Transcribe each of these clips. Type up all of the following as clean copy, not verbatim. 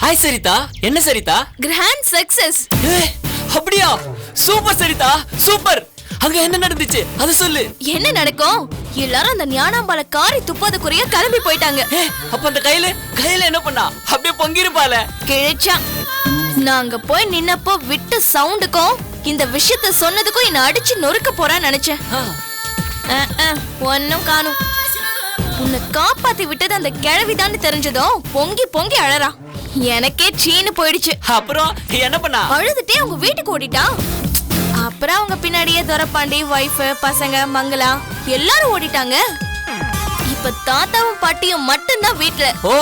Hi Saritha, என்ன Saritha? Grand success. அப்படியா? Super Saritha, super. அங்க என்ன நடந்துச்சு அத சொல்லு. என்ன நடக்கும்? எல்லாரும் அந்த ஞானாம்பால காரி துப்பாத குறைய கிளம்பி போயிட்டாங்க. அப்ப அந்த கையில என்ன பண்ணா? அப்படியே பொங்கிருப்பால. கிழிச்சா. நாங்க போய் நின்னப்போ விட்ட சவுண்டுக்கும் இந்த விஷயத்த சொன்னதுக்கும் என்ன அடிச்சு நொறுக்க போறான்னு நினைச்சேன். ஒன்னும் காணும். உன்னை காப்பாத்தி விட்டது அந்த கிழவிதான்னு தெரிஞ்சதும் பொங்கி பொங்கி அழறா. எனக்கே சீனு போயிடுச்சு. அப்புறம் என்ன பண்ணா? அழுதுட்டே அவங்க வீட்டுக்கு ஓடிட்டா. அப்புறம் அவங்க பின்னாடியே துரப்பாண்டி, வைஃப், பசங்க, மங்களா எல்லாரும் ஓடிட்டாங்க. இப்ப தாத்தாவும் பாட்டியும் மட்டும்தான் வீட்டுல. ஓ,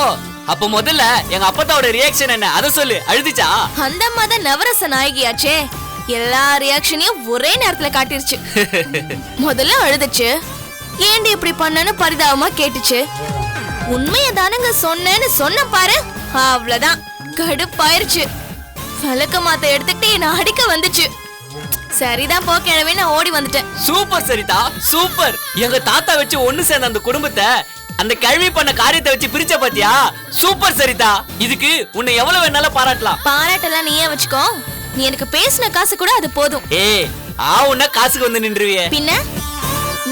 அப்ப முதல்ல எங்க அப்பத்தாவோட ரியாக்ஷன் என்ன அத சொல்லு. அழுதுச்சா? அந்த மாத நவரச நாயகியாச்சே, எல்லா ரியாக்ஷனையும் ஒரே நேரத்துல காட்டிருச்சு. முதல்ல அழுதுச்சு, ஏண்டி இப்படி பண்ணனு பரிதாபமா கேட்டுச்சு. உண்மைய தானங்க சொன்னேன்னு சொன்ன பாரு, அவ்வளவுதான் கடுப்பாயிருச்சு. வழக்க மாத்த எடுத்துக்கிட்டு என்ன அடிக்க வந்துச்சு. சரிதான் போ கிழவே, நான் ஓடி வந்துட்டேன். Super Saritha, super. எங்க தாத்தா வச்சு ஒண்ணு சேர்ந்த அந்த குடும்பத்தை அந்த கிழவி பண்ண காரியத்தை வச்சு பிரிச்ச பாத்தியா? சூப்பர் சரிதா. இதுக்கு உன்னை எவ்வளவு வேணாலும் பாராட்டலாம். பாராட்டெல்லாம் நீயே வச்சுக்கோ. நீ எனக்கு பேசின காசு கூட அது போதும். உன்ன காசுக்கு வந்து நின்றுவிய. பின்ன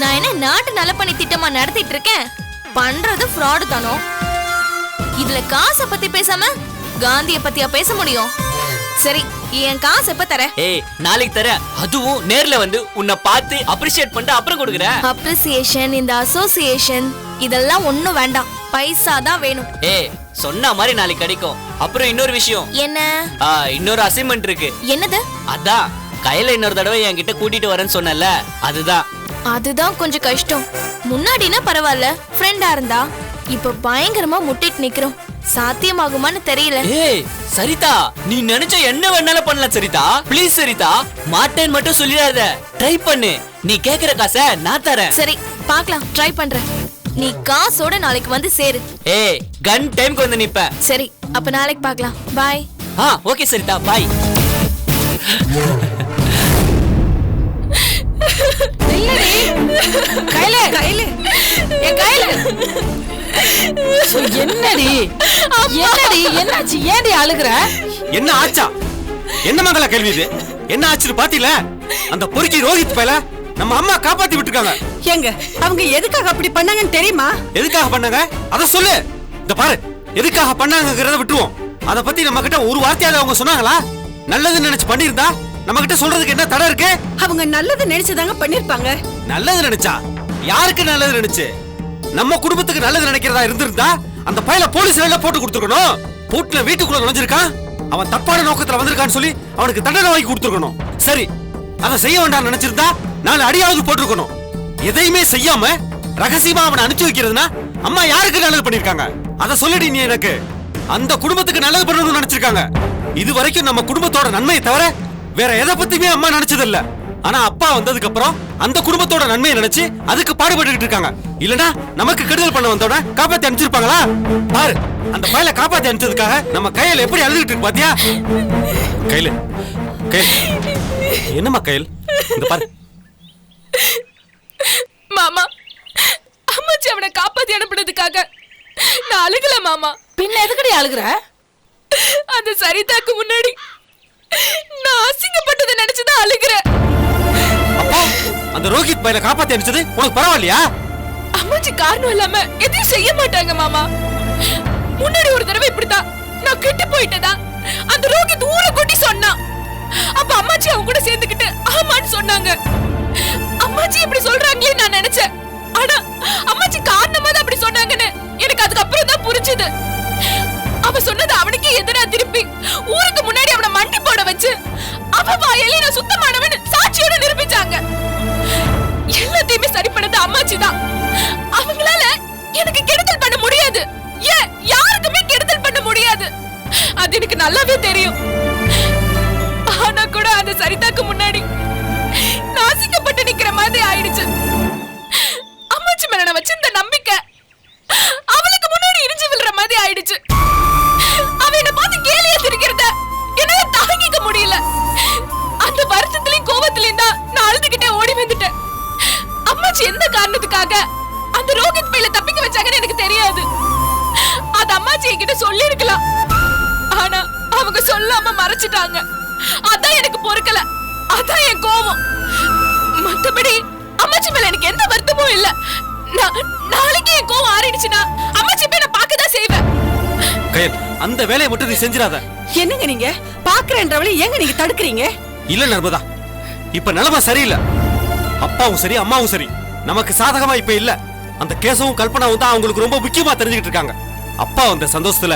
நான் என்ன நாட்டு நலப்பணி திட்டமா நடத்திட்டு இருக்கேன்? பண்றது ஃப்ராடு தானோ. இதுல காசை பத்தி பேசாம காந்திய பத்தியா பேச முடியும்? சரி, என் காசு எப்ப தர? நாளைக்கு தர. அதுவும் நேர்ல வந்து உன்னை பார்த்து அப்ரிஷியேட் பண்ணிட்டு அப்புறம் கொடுக்குறேன். அப்ரிசியேஷன், இந்த அசோசியேஷன் இதெல்லாம் ஒண்ணும் வேண்டாம். பைசா தான் வேணும். சொன்ன மாதிரி நாளைக்கு கிடைக்கும். அப்புறம் இன்னொரு விஷயம். என்ன? இன்னொரு அசைன்மெண்ட் இருக்கு. என்னது? அதான் கையில இன்னொரு தடவை என்கிட்ட கூட்டிட்டு வரேன்னு சொன்னல, அதுதான் கொஞ்சம் கஷ்டம். முன்னாடினா பரவாயில்ல, ஃப்ரெண்டா இருந்தா. இப்ப பயங்கரமா முட்டிட்டு நிக்கிறோம். சாத்தியமாகுமான்னு தெரியல. சரிதா, நீ நினைச்ச என்ன வேணாலும் பண்ணலாம் சரிதா. ப்ளீஸ் சரிதா, மாட்டேன்னு மட்டும் சொல்லிடாத. ட்ரை பண்ணு. நீ கேக்குற காசை நான் தரேன். சரி, பார்க்கலாம், ட்ரை பண்றேன். நீ காசோட நாளைக்கு வந்து சேரு. கன் டைம்க்கு வந்து நிப்ப. சரி, அப்ப நாளைக்கு பார்க்கலாம். பாய். ஓகே சரிதா, பாய். என்னடி என்னாச்சு? ஏன்டி அழுகுற? என்ன ஆச்சா? என்ன மங்கள கேள்வி இது? என்ன ஆச்சு பாத்தீல? அந்த பொறுக்கி ரோஹித் பையல நம்ம அம்மா காப்பாத்தி விட்டுருக்காங்க. எங்க அவங்க எதுக்காக அப்படி பண்ணாங்கன்னு தெரியுமா? எதுக்காக பண்ணாங்க அத சொல்லு. இந்த பாரு, எதுக்காக பண்ணாங்கங்கறத விட்டுருவோம். அத பத்தி நம்ம கிட்ட ஒரு வார்த்தையாவது அவங்க சொன்னாங்களா? நல்லது நினைச்சு பண்ணிருந்தா நம்ம கிட்ட சொல்றதுக்கு என்ன தடை இருக்கு? அவங்க நல்லது நினைச்சுதாங்க பண்ணிருப்பாங்க. நல்லது நினைச்சா? யாருக்கு நல்லது நினைச்சு? நம்ம குடும்பத்துக்கு நல்லது நினைக்கிறதா இருந்திருந்தா அந்த பையல போலீஸ்ல போட்டு கொடுத்துருக்கணும். போட்ல வீட்டுக்குள்ள நுழைஞ்சிருக்கான், அவன் தப்பான நோக்கத்துல வந்திருக்கான்னு சொல்லி அவனுக்கு தண்டனை வாங்கி கொடுத்துருக்கணும். சரி, அதை செய்ய வேண்டாம் நினைச்சிருந்தா 4 அடியாவது போட்டிருக்கணும். எதையுமே செய்யாம ரகசியமா அவனை அனுப்பிச்சு வைக்கிறதுனா அம்மா யாருக்கு நல்லது பண்ணிருக்காங்க? அதை சொல்லிடி நீ எனக்கு. அந்த குடும்பத்துக்கு நல்லது பண்ணணும்னு நினைச்சிருக்காங்க. இது வரைக்கும் நம்ம குடும்பத்தோட நன்மையை தவிர வேற எதை பத்தியுமே அம்மா நினைச்சது இல்ல. ஆனா அப்பா வந்ததுக்கு அப்புறம் அந்த குடும்பத்தோட நன்மையை நினைச்சு அதுக்கு பாடுபட்டு இருக்காங்க. இல்லனா நமக்கு கெடுதல் பண்ண வந்தோட காப்பாத்தி அனுப்பிச்சிருப்பாங்களா? பாரு, அந்த பையல காப்பாத்தி அனுப்பிச்சதுக்காக நம்ம கையில எப்படி அழுதுட்டு இருக்கு பாத்தியா? கையில என்னம்மா கையில்? இந்த பாரு மாமா, அம்மாச்சி அவனை காப்பாத்தி அனுப்புனதுக்காக நான் அழுகல மாமா. பின்ன எதுக்கடி அழுகுற? அந்த சரிதாக்கு முன்னாடி நான் அசிங்கப்பட்டதை நினைச்சுதான் அழுகிறேன். அப்போ அந்த ரோஹித் பையல காப்பாத்தி அனுப்பிச்சது உனக்கு பரவாயில்லையா? அம்மாச்சி காரணம் இல்லாம எதையும் செய்ய மாட்டாங்க மாமா. முன்னாடி ஒரு தடவை இப்படிதான் நான் கெட்டு போயிட்டதா அந்த ரோஹித் ஊரை கொட்டி சொன்னான். அப்ப அம்மாச்சி அவங்க கூட சேர்ந்துக்கிட்டு ஆமான்னு சொன்னாங்க. அம்மாச்சி இப்படி சொல்றாங்களே நான் நினைச்சேன். ஆனா அம்மாச்சி காரணமா தான் அப்படி சொன்னாங்கன்னு எனக்கு அதுக்கு அப்புறம் தான் புரிஞ்சுது. அவ சொன்னது அவனுக்கே எதிரா திருப்பி ஊருக்கு முன்னாடி அவனை மண்டி போட வச்சு அவ வாயிலே நான் சுத்தமானவன் சாட்சியோட நிரூபிச்சாங்க. எல்லாத்தையுமே சரி பண்ணது அம்மாச்சி தான். அவங்களால எனக்கு கெடுதல் பண்ண முடியாது. ஏன் யாருக்குமே கெடுதல் பண்ண முடியாது. அது எனக்கு நல்லாவே தெரியும். ஆனா கூட அந்த சரிதாக்கு முன்னாடி நாசிக்கப்பட்டு நிக்கிற மாதிரி ஆயிடுச்சு. அம்மாச்சி மேல நான் வச்சிருந்த நம்பிக்கை அவளுக்கு முன்னாடி இடிஞ்சு விழுற மாதிரி ஆயிடுச்சு. அவ என்ன பார்த்து கேலியா சிரிக்கிறத என்னால தாங்கிக்க முடியல. அந்த வருத்தத்திலையும் கோவத்திலையும் தான் நான் அழுதுகிட்டே ஓடி வந்துட்டேன். அம்மாச்சி எந்த காரணத்துக்காக அந்த ரோஹித் பையில தப்பிக்க வச்சாங்கன்னு எனக்கு தெரியாது. அது அம்மாச்சி என்கிட்ட சொல்லி இருக்கலாம். ஆனா அவங்க சொல்லாம மறைச்சிட்டாங்க. அதான் எனக்கு பொறுக்கல. அதான் என் கோவம். மத்தபடி அம்மாச்சி மேல எனக்கு எந்த வருத்தமும் இல்ல. நாளைக்கு என் கோவம் ஆறிடுச்சுன்னா அம்மாச்சி போய் நான் பார்க்கதான் செய்வேன். கயல், அந்த வேலையை மட்டும் நீ செஞ்சிடாத. என்னங்க நீங்க பாக்குறேன்றவளை ஏங்க நீங்க தடுக்குறீங்க? இல்ல நர்மதா, இப்ப நிலைமை சரியில்லை. அப்பாவும் சரி அம்மாவும் சரி நமக்கு சாதகமா இப்ப இல்ல. அந்த கேசவும் கல்பனாவும் தான் அவங்களுக்கு ரொம்ப முக்கியமா தெரிஞ்சுக்கிட்டு இருக்காங்க. அப்பா வந்த சந்தோஷத்துல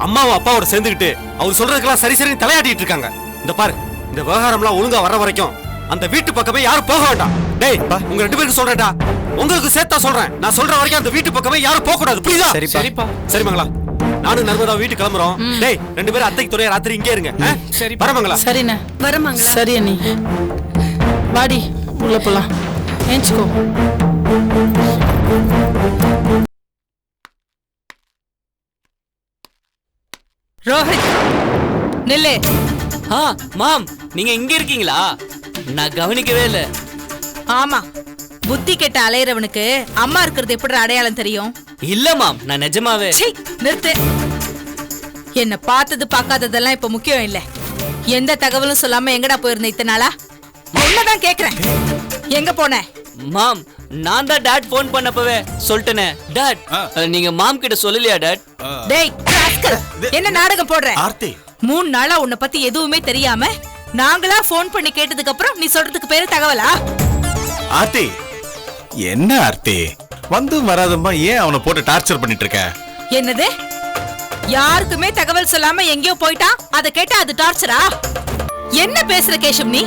அம்மாவும் அப்பாவோட சேர்ந்துக்கிட்டு அவர் சொல்றதுக்கெல்லாம் சரி சரின்னு தலையாட்டிட்டு இருக்காங்க. இந்த பாரு, இந்த விவகாரம்லாம் ஒழுங்கா வர வரைக்கும் அந்த வீட்டு பக்கமே யாரும் போக வேண்டாம். டேய், உங்க 2 பேருக்கு சொல்றேன்டா, உங்களுக்கு சேர்த்தா சொல்றேன். நான் சொல்ற வரைக்கும் அந்த வீட்டு பக்கமே யாரும் போக கூடாது, புரியுதா? சரிப்பா. சரி மங்களா, நானும் நர்மதா வீட்டு கிளம்புறோம். டேய், 2 பேரும் அத்தைக்கு துணையா ராத்திரி இங்கே இருங்க. சரி பரமங்களா. சரிண்ணா வரமாங்களா? சரி அண்ணி, வாடி உள்ள போலாம். ஏஞ்சிக்கோ. ரோஹித் நில்லு. மாம், நீங்க இங்க இருக்கீங்களா? நான் கவனிக்கவே இல்ல. ஆமா, புத்தி கெட்ட அலையறவனுக்கு அம்மா இருக்கிறது எப்படி அடையாளம் தெரியும்? இல்ல மாம், நான் நிஜமாவே. சீ, நிறுத்து. என்ன பார்த்தது பார்க்காததெல்லாம் இப்ப முக்கியம் இல்ல. எந்த தகவலும் சொல்லாம எங்கடா போயிருந்த இத்தனை நாளா? என்னதான் கேக்குறேன், எங்க போன? மாம், நான் தான் டாட் போன் பண்ணப்பவே சொல்லிட்டேனே. டாட், நீங்க மாம் கிட்ட சொல்லலையா டாட்? டேய் ராஸ்கல், என்ன நாடகம் போடுற? ஆர்த்தி, 3 நாளா உன்னை பத்தி எதுவுமே தெரியாம நாங்களா போன் பண்ணி கேட்டதுக்கு அப்புறம் நீ சொல்றதுக்கு பேரு தகவலா? ஆர்த்தி, என்ன ஆர்த்தி, வந்து வராதம்மா ஏன் அவனை போட்டு டார்ச்சர் பண்ணிட்டு இருக்க? என்னது? யாருக்குமே தகவல் சொல்லாம எங்கேயோ போயிட்டான், அதை கேட்டா அது டார்ச்சரா? என்ன பேசுற கேஷம் நீ?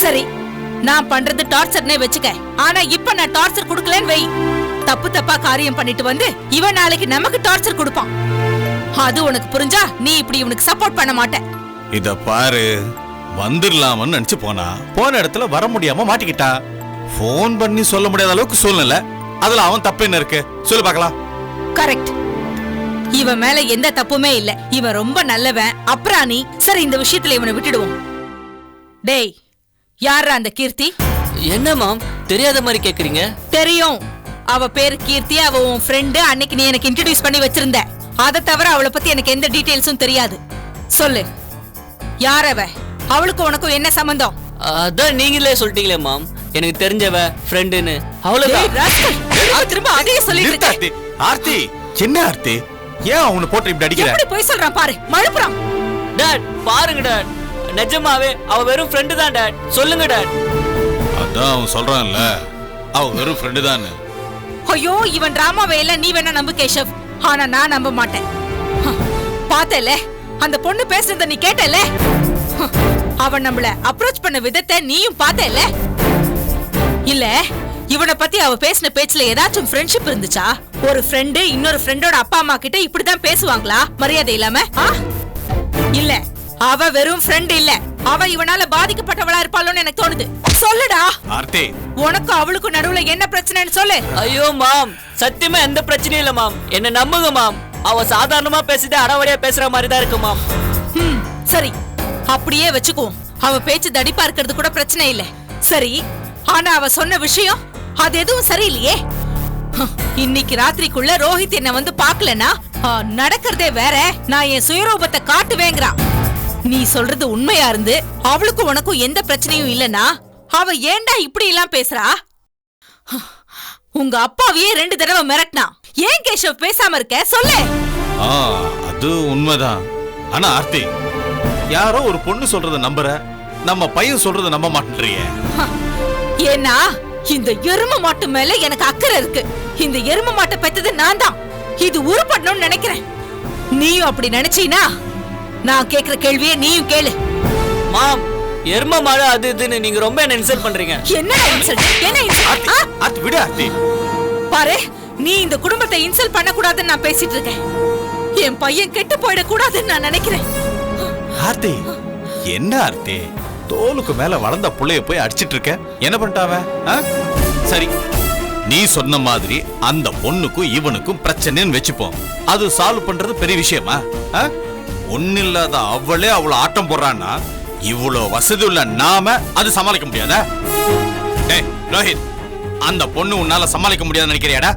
சரி, நான் பண்றது டார்ச்சர்னே வச்சுக்க. ஆனா இப்ப நான் டார்ச்சர் குடுக்கலன்னு வை. தப்பு தப்பா காரியம் பண்ணிட்டு வந்து இவன் நாளைக்கு நமக்கு டார்ச்சர் கொடுப்பான். அது உனக்கு புரிஞ்சா நீ இப்படி இவனுக்கு சப்போர்ட் பண்ண மாட்ட. இத பாரு, வந்துடலாமன்னு நினைச்சு போன இடத்துல வர முடியாம மாட்டிக்கிட்டா. போன் பண்ணி சொல்ல முடியாத அளவுக்கு சூழ்நிலை. அதுல அவன் தப்பு என்ன இருக்கு சொல்லு பார்க்கலாம். கரெக்ட். இவன் மேல எந்த தப்புமே இல்ல. இவன் ரொம்ப நல்லவன், அப்ராணி. சரி, இந்த விஷயத்துல இவனை விட்டுடுவோம். டேய், யாரா அந்த கீர்த்தி? என்ன மாம், தெரியாத மாதிரி கேக்குறீங்க? தெரியும், அவ பேரு கீர்த்தி. அவ உன் ஃப்ரெண்டு. அன்னைக்கு நீ எனக்கு இன்ட்ரோடியூஸ் பண்ணி வச்சிருந்த. அதை தவிர அவளை பத்தி எனக்கு எந்த டீடைல்ஸும் தெரியாது. சொல்லு, யார் அவ? அவளுக்கு உனக்கும் என்ன சம்பந்தம்? அதான் நீங்களே சொல்லிட்டீங்களே மாம், எனக்கு தெரிஞ்சவ ஃப்ரெண்டுன்னு. அவ்வளவுதான். டேய், ராஸ்கல், அவ திரும்ப அதையே சொல்லிட்டு நிறுத்து இருக்க. ஆர்த்தி. ஆர்த்தி, என்ன ஆர்த்தி, ஏன் அவனை போட்டு இப்படி அடிக்கிற? எப்படி போய் சொல்றான் பாரு, மழுப்புறான். டாட், பாருங்க டாட், நிஜமாவே அவ வெறும் ஃப்ரெண்டு தான் டாட். சொல்லுங்க டாட். அதான் அவன் சொல்றான்ல, அவன் வெறும் ஃப்ரெண்டு தான். ஐயோ, இவன் டிராமாவே இல்ல. நீ வேணா நம்பு கேஷவ், ஆனா நான் நம்ப மாட்டேன். பார்த்தேல, அந்த பொண்ணு பேசுறத நீ கேட்டல. அவன் நம்மள அப்ரோச் பண்ண விதத்தை நீயும் பார்த்தேல. இல்ல, இவனை பத்தி அவ பேசின பேச்சுல ஏதாச்சும் ஃப்ரெண்ட்ஷிப் இருந்துச்சா? ஒரு ஃப்ரெண்டு இன்னொரு ஃப்ரெண்டோட அப்பா அம்மா கிட்ட இப்படிதான் பேசுவாங்களா மரியாதை இல்லாம? இல்ல, அவ வெறும் ஃப்ரெண்ட் இல்ல, அவ இவனால பாதிக்கப்பட்டவளா இருப்பாளோன்னு எனக்கு தோணுது. சொல்லுடா ஆர்த்தி, உனக்கும் அவளுக்கும் நடுவுல என்ன பிரச்சனைன்னு சொல்லு. ஐயோ மாம், சத்தியமா எந்த பிரச்சனையும் இல்ல மாம், என்ன நம்புங்க மாம். அவ சாதாரணமா பேசிட்டு அடவடியா பேசுற மாதிரி தான் இருக்கு மாம். சரி, அப்படியே வச்சுக்குவோம். அவ பேச்சு தடிப்பா இருக்கிறது கூட பிரச்சனை இல்ல. சரி, ஆனா அவ சொன்ன விஷயம் அது எதுவும் சரியில்லையே. இன்னைக்கு ராத்திரிக்குள்ள ரோஹித் என்ன வந்து பாக்கலனா நடக்கிறதே வேற. நான் என் சுயரூபத்தை காட்டுவேங்கிறா. நீ சொல்றது உண்மையா இருந்து அவளுக்கும் உனக்கும் எந்த பிரச்சனையும் இல்லனா அவ ஏன்டா இப்படி எல்லாம் பேசுறா? உங்க அப்பாவையே 2 தடவை மிரட்டினா. ஏன் கேஷவ் பேசாம இருக்க? சொல்லு. அது உண்மைதான். ஆனா ஆர்த்தி, யாரோ ஒரு பொண்ணு சொல்றத நம்புற, நம்ம பையன் சொல்றத நம்ப மாட்டேன்றியே. ஏன்னா இந்த எரும மாட்டு மேல எனக்கு அக்கறை இருக்கு. இந்த எரும மாட்டை பெத்தது நான் தான். இது உருப்படணும்னு நினைக்கிறேன். நீயும் அப்படி நினைச்சீனா நான் கேக்குற கேள்வியை நீயும் கேளு. மாம், எரும மாடு அது இதுன்னு நீங்க ரொம்ப என்ன இன்சல்ட் பண்றீங்க. என்ன இன்சல்ட்? என்ன இன்சல்ட்? ஆர்த்தி, விடு ஆர்த்தி. பாரு, நீ இந்த குடும்பத்தை இன்சல்ட் பண்ண கூடாதுன்னு நான் பேசிட்டு இருக்கேன். என் பையன் கெட்டு போயிட கூடாதுன்னு நான் நினைக்கிறேன். ஆர்த்தி, என்ன ஆர்த்தி, தோலுக்கு மேல வளர்ந்த புள்ளைய போய் அடிச்சிட்டு இருக்க? என்ன பண்ணிட்டாவ? சரி, நீ சொன்ன மாதிரி அந்த பொண்ணுக்கும் இவனுக்கும் பிரச்சனைன்னு வச்சுப்போம். அது சால்வ் பண்றது பெரிய விஷயமா? ஒன்னில்லாத அவளே அவ்வளவு ஆட்டம் போடுறான்னா இவ்வளவு வசதி உள்ள நாம அது சமாளிக்க முடியாதா? டேய் ரோஹித், அந்த பொண்ணு உன்னால சமாளிக்க முடியாதுன்னு நினைக்கிறியாடா?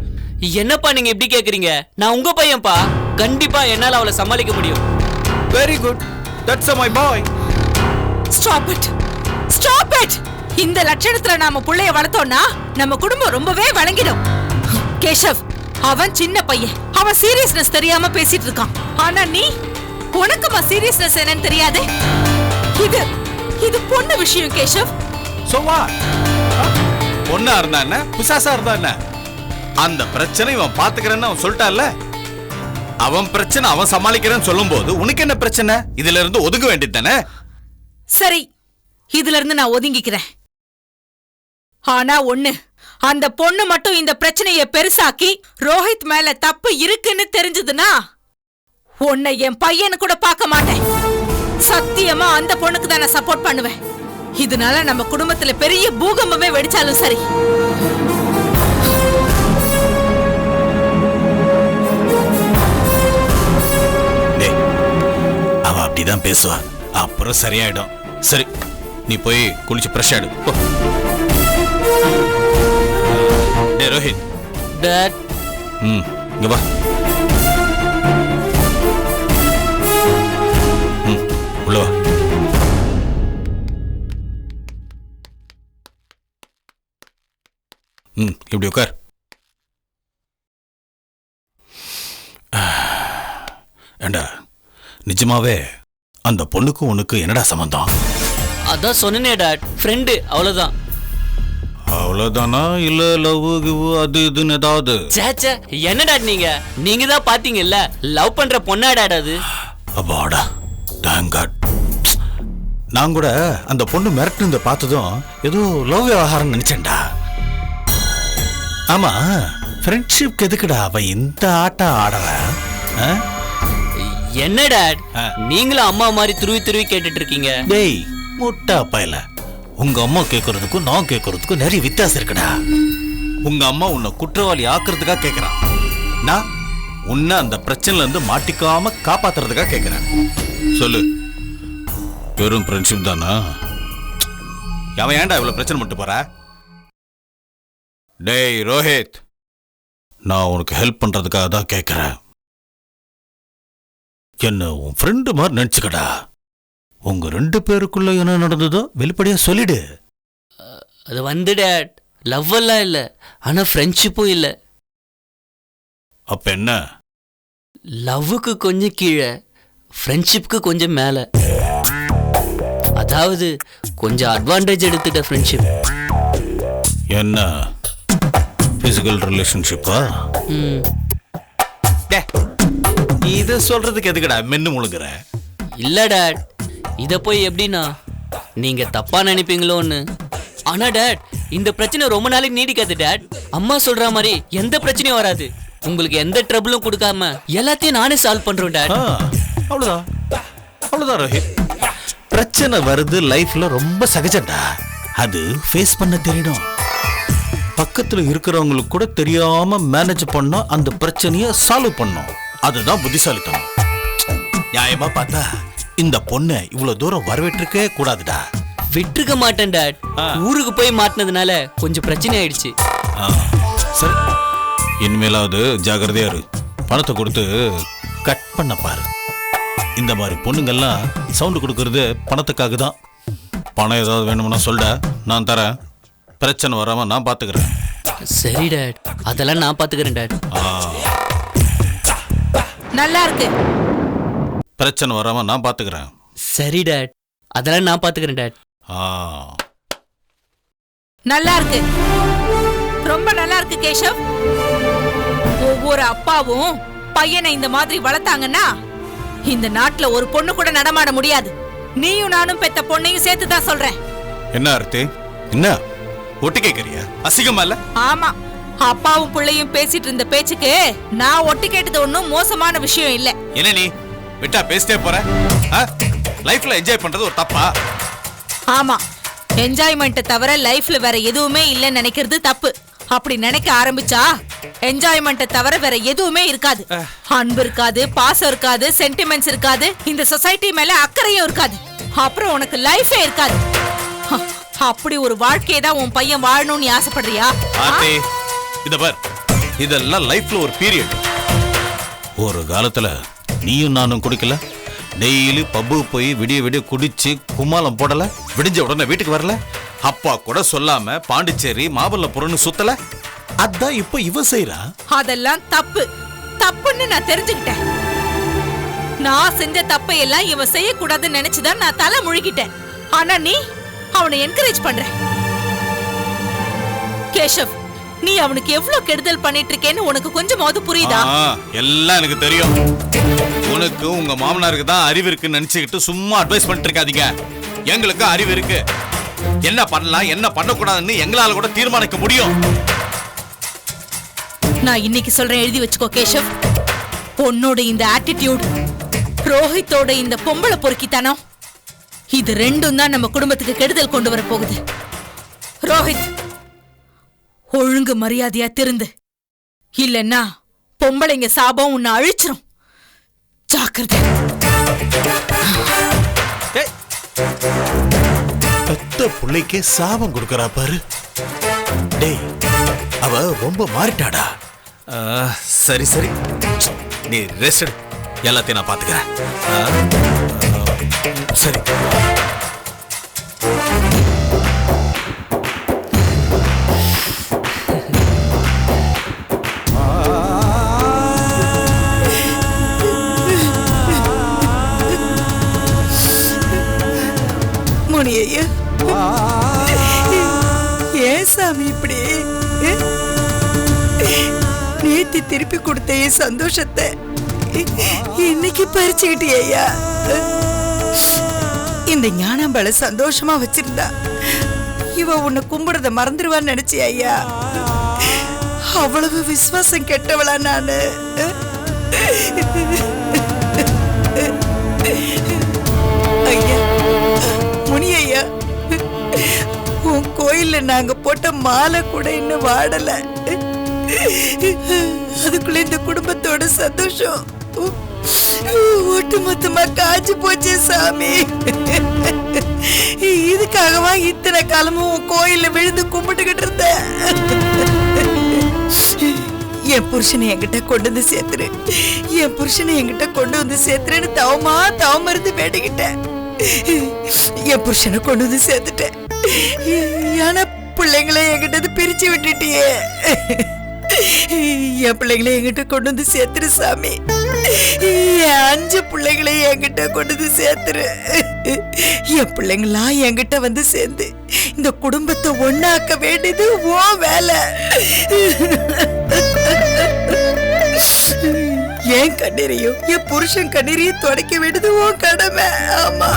என்னப்பா நீங்க இப்படி கேக்குறீங்க? நான் உங்க பையன்பா, கண்டிப்பா என்னால அவளை சமாளிக்க முடியும். Very good. That's my boy. Stop it, stop it. இந்த லட்சணத்துல நாம புள்ளைய வளர்த்தோம்னா நம்ம குடும்பம் ரொம்பவே வழங்கிடும். கேஷவ், அவன் சின்ன பையன், அவன் சீரியஸ்னஸ் தெரியாம பேசிட்டு இருக்கான். ஆனா நீ, உனக்குமா சீரியஸ்னஸ் என்னன்னு தெரியாது? இது பொண்ணு விஷயம் கேஷவ். So what? பொண்ணா இருந்தா என்ன, பிசாசா இருந்தா என்ன, அந்த பிரச்சனை இவன் பாத்துக்கிறேன்னு அவன் சொல்லிட்டான்ல. அவன் பிரச்சனை அவன் சமாளிக்கிறேன்னு சொல்லும் போது உனக்கு என்ன பிரச்சனை? இதுல இருந்து ஒதுங்க வேண்டியது தானே? சரி, இதுல இருந்து நான் ஒதுங்கிக்கிறேன். ஆனா ஒண்ணு, அந்த பொண்ணு மட்டும் இந்த பிரச்சனைய பெருசாக்கி ரோஹித் மேல தப்பு இருக்குன்னு தெரிஞ்சதுன்னா உன்னை என் பையனு கூட பார்க்க மாட்டேன். சத்தியமா அந்த பொண்ணுக்கு தான் நான் சப்போர்ட் பண்ணுவேன். இதனால நம்ம குடும்பத்துல பெரிய பூகம்பமே வெடிச்சாலும் சரி. அவ அப்படிதான் பேசுவா, அப்புறம் சரியாயிடும். சரி, நீ போய் குளிச்சு ஃப்ரெஷ் ஆயிடு. டேய் ரோஹித். டாட். இங்க வா. உள்ள வா. இப்படி உட்கார். ஏண்டா, நிஜமாவே அந்த பொண்ணுக்கு உனக்கு என்னடா சம்பந்தம்? அதான் சொன்னனே டாட், ஃப்ரெண்டு, அவ்வளவுதான். அவ்வளவுதானா? இல்ல லவ் கிவ் அது இதுன்னு ஏதாவது? சேச்சே, என்ன டாட் நீங்க தான் பாத்தீங்கல்ல, லவ் பண்ற பொண்ணா டாட் அது. அப்பாடா, தேங்க் காட். நான் கூட அந்த பொண்ணு மிரட்டுனத பார்த்ததும் ஏதோ லவ் விவகாரம் நினைச்சேன்டா. ஆமா, ஃப்ரெண்ட்ஷிப் எதுக்குடா அவன் இந்த ஆட்டம் ஆடுற? என்ன டாட், நீங்களும் அம்மா மாதிரி துருவி கேட்டுட்டு இருக்கீங்க. டேய் முட்டா பயல, உங்க அம்மா கேக்குறதுக்கும் நான் கேக்குறதுக்கும் நிறைய வித்தியாசம் இருக்குடா. உங்க அம்மா உன்னை குற்றவாளி ஆக்குறதுக்காக கேக்குறான். நான் உன்னை அந்த பிரச்சனைல இருந்து மாட்டிக்காம காப்பாத்துறதுக்காக கேக்குறேன். சொல்லு, வெறும் ஃப்ரெண்ட்ஷிப் தானா? அவன் ஏன்டா இவ்வளவு பிரச்சனை மட்டும் போற? டேய் ரோஹித், நான் உனக்கு ஹெல்ப் பண்றதுக்காக தான் கேட்கிறேன். என்ன உன் ஃப்ரெண்டு மாதிரி நினைச்சுக்கடா. உங்க 2 பேருக்குள்ள என்ன நடந்ததோ வெளிப்படையா சொல்லிடு. அது வந்து டாட், லவ் எல்லாம் இல்ல, ஆனா ஃப்ரெண்ட்ஷிப்பும் இல்ல. அப்ப என்ன? லவ்வுக்கு கொஞ்சம் கீழே, ஃப்ரெண்ட்ஷிப்க்கு கொஞ்சம் மேல. அதாவது கொஞ்சம் அட்வான்டேஜ் எடுத்துட்ட ஃப்ரெண்ட்ஷிப். என்ன பிசிக்கல் ரிலேஷன்ஷிப்பா? இத சொல்றதுக்கு எதுக்குடா மென்னு முழுங்குற? இல்ல டாட், இத போய் எப்படின்னா நீங்க தப்பா நினைப்பீங்களோன்னு. ஆனா டாட், இந்த பிரச்சனை ரொம்ப நாளைக்கு நீடிக்காது டாட். அம்மா சொல்ற மாதிரி எந்த பிரச்சனையும் வராது. உங்களுக்கு எந்த ட்ரபிளும் கொடுக்காம எல்லாத்தையும் நானே சால்வ் பண்றோம் டாட். அவ்வளவுதான், அவ்வளவுதான் ரோஹித். பிரச்சனை வருது லைஃப்ல ரொம்ப சகஜம்டா. அது ஃபேஸ் பண்ண தெரியணும். பக்கத்துல இருக்கிறவங்களுக்கு கூட தெரியாம மேனேஜ் பண்ணா அந்த பிரச்சனைய சால்வ் பண்ணும். அதுதான் புத்திசாலித்தனம். நியாயமா பார்த்தா இந்த பொண்ணை இவ்வளவு தூரம் வரவேற்றிருக்கே கூடாதுடா. விட்டுருக்க மாட்டேன் டாட். ஊருக்கு போய் மாட்டினதுனால கொஞ்சம் பிரச்சனை ஆயிடுச்சு. சரி, இனிமேலாவது ஜாகிரதையா இரு. பணத்தை கொடுத்து கட் பண்ண பாரு. இந்த மாதிரி பொண்ணுங்கெல்லாம் சவுண்ட் கொடுக்கறது பணத்துக்காக தான். பணம் ஏதாவது வேணும்னா சொல்ல, நான் தரேன். பிரச்சனை வராம நான் பாத்துக்கிறேன். சரி டாட், அதெல்லாம் நான் பாத்துக்கிறேன் டாட். நல்லா இருக்கு. பிரச்சனை வராம நான் பாத்துக்கிறேன். சரி டாட், அதெல்லாம் நான் பாத்துக்கிறேன் டாட். நல்லா இருக்கு, ரொம்ப நல்லா இருக்கு கேஷவ். ஒவ்வொரு அப்பாவும் பையனை இந்த மாதிரி வளர்த்தாங்கன்னா இந்த நாட்டுல ஒரு பொண்ணு கூட நடமாட முடியாது. நீயும் நானும் பெத்த பொண்ணையும் சேர்த்து தான் சொல்றேன். என்ன அர்த்தே? என்ன ஒட்டு கேக்குறியா? அசிங்கமா இல்ல? ஆமா, அப்பாவும் பிள்ளையும் பேசிட்டு இருந்த பேச்சுக்கு நான் ஒட்டு கேட்டது ஒண்ணும் மோசமான விஷயம் இல்ல. என்ன நீ விட்டா பேசிட்டே போற? லைஃப்ல என்ஜாய் பண்றது ஒரு தப்பா? ஆமா, என்ஜாய்மெண்ட் தவிர லைஃப்ல வேற எதுவுமே இல்லன்னு நினைக்கிறது தப்பு. அப்படி நினைக்க ஆரம்பிச்சா என்ஜாய்மெண்ட் தவிர வேற எதுவுமே இருக்காது. அன்பு இருக்காது, பாசம் இருக்காது, சென்டிமெண்ட்ஸ் இருக்காது, இந்த சொசைட்டி மேல அக்கறையும் இருக்காது. அப்புறம் உனக்கு லைஃபே இருக்காது. அப்படி ஒரு வாழ்க்கையை தான் உன் பையன் வாழணும்னு ஆசைப்படுறியா? இத பார், இதெல்லாம் லைஃப்ல ஒரு பீரியட். ஒரு காலத்துல நீயும் நானும் குடிக்கல, டெய்லி பப்பு போய் விடிய விடிய குடிச்சு கும்மாளம் போடல, விடிஞ்ச உடனே வீட்டுக்கு வரல, அப்பா கூட சொல்லாம பாண்டிச்சேரி மாமல்லபுரம்னு சுத்தல. அதான் இப்ப இவ செய்யறா. அதெல்லாம் தப்பு தப்புன்னு நான் தெரிஞ்சுக்கிட்டேன். நான் செஞ்ச தப்பை எல்லாம் இவன் செய்யக்கூடாதுன்னு நினைச்சுதான் நான் தலை முழுகிட்டேன். ஆனா நீ அவனை என்கரேஜ் பண்ற. கேஷவ், நீ அவனுக்கு எவ்வளவு கெடுதல் பண்ணிட்டு இருக்கேன்னு உனக்கு கொஞ்சமாவது புரியுதா? எல்லாம் எனக்கு தெரியும். உனக்கு உங்க மாமனாருக்கு தான் அறிவு இருக்குன்னு நினைச்சுக்கிட்டு சும்மா அட்வைஸ் பண்ணிட்டு இருக்காதீங்க. எங்களுக்கு அறிவு இருக்கு. என்ன பண்ணலாம் என்ன பண்ணக்கூடாதுன்னு எங்களால கூட தீர்மானிக்க முடியும். நான் இன்னைக்கு சொல்றேன், எழுதி வச்சுக்கோ கேஷவ். பொண்ணோட இந்த ஆட்டிடியூட், ரோஹித்தோட இந்த பொம்பளை பொறுக்கித்தனம், இது ரெண்டும் தான் நம்ம குடும்பத்துக்கு கெடுதல் கொண்டு வர போகுது. ரோஹித், ஒழுங்கு மரியாதையா திருந்து, இல்லன்னா பொம்பளைங்க சாபம் உன்னை அழிச்சிரும். ஜாக்கிரதை. பெத்த புள்ளைக்கே சாபம் கொடுக்கறா பாரு. டேய், அவ ரொம்ப மாறிட்டாடா. சரி சரி, நீ ரெஸ்ட் எடு. எல்லாத்தையும் நான் பாத்துக்கிறேன். சரி. முனியையா, ஏன் சாமி இப்படி? நேத்தி திருப்பி கொடுத்த என் சந்தோஷத்தை இன்னைக்கு பறிச்சுக்கிட்டியா? இந்த ஞானாம்பாள சந்தோஷமா வச்சிருந்தா இவ உன்னை கும்பிடுறத மறந்துடுவான்னு நினைச்சியா ஐயா? அவ்வளவு விசுவாசம் கெட்டவளா நானு? ஐயா முனியையா, உன் கோயில்ல நாங்க போட்ட மாலை கூட இன்னும் வாடல. அதுக்குள்ள இந்த குடும்பத்தோட சந்தோஷம் ஒட்டுமொத்தமா காய்ச்சி போச்சு சாமி. இதுக்காகவா இத்தனை காலமும் உன் கோயில்ல விழுந்து கும்பிட்டுக்கிட்டு இருந்த? என் புருஷனை என்கிட்ட கொண்டு வந்து சேர்த்துரு, என் புருஷனை என்கிட்ட கொண்டு வந்து சேர்த்துருன்னு தவம் மருந்து வேண்டிக்கிட்டேன். என் புருஷனை கொண்டு வந்து சேர்த்துட்டேன். ஆனா பிள்ளைங்களை என்கிட்ட பிரிச்சு விட்டுட்டியே. என் பிள்ளைங்களை என்கிட்ட கொண்டு வந்து சேர்த்துரு சாமி. என் 5 பிள்ளைகளை என்கிட்ட கொண்டு வந்து சேர்த்துரு. என் பிள்ளைங்களா என்கிட்ட வந்து சேர்ந்து இந்த குடும்பத்தை ஒண்ணாக்க வேண்டியது உன் வேலை. என் கண்ணீரையும் என் புருஷன் கண்ணீரையும் தொடக்க வேண்டியது உன் கடமை. ஆமா.